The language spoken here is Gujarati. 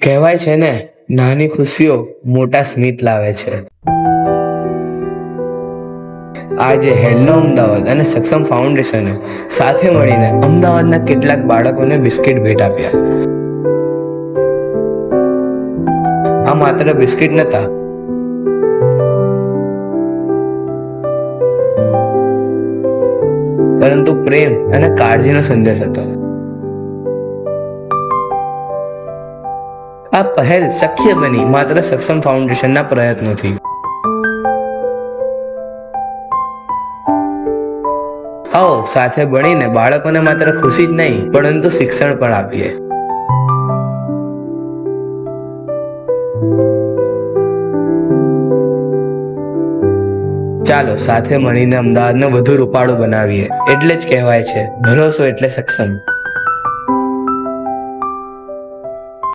કહેવાય છે ને, નાની ખુશીઓ મોટા સ્મિત લાવે છે. આજે હેલો અમદાવાદ અને સક્ષમ ફાઉન્ડેશને સાથે મળીને અમદાવાદના કેટલાક બાળકોને બિસ્કિટ ભેટ આપ્યા. આ માત્ર બિસ્કિટ નતા, પરંતુ પ્રેમ અને કાળજીનો સંદેશ હતો. આ પહેલ શક્ય બની માત્ર સક્ષમ ફાઉન્ડેશનના પ્રયત્નોથી. આવો સાથે ભણીને બાળકોને માત્ર ખુશી જ નહીં પરંતુ શિક્ષણ પણ આપીએ. ચાલો સાથે મળીને અમદાવાદને વધુ રૂપાળું બનાવીએ. એટલે જ કહેવાય છે, ભરોસો એટલે સક્ષમ.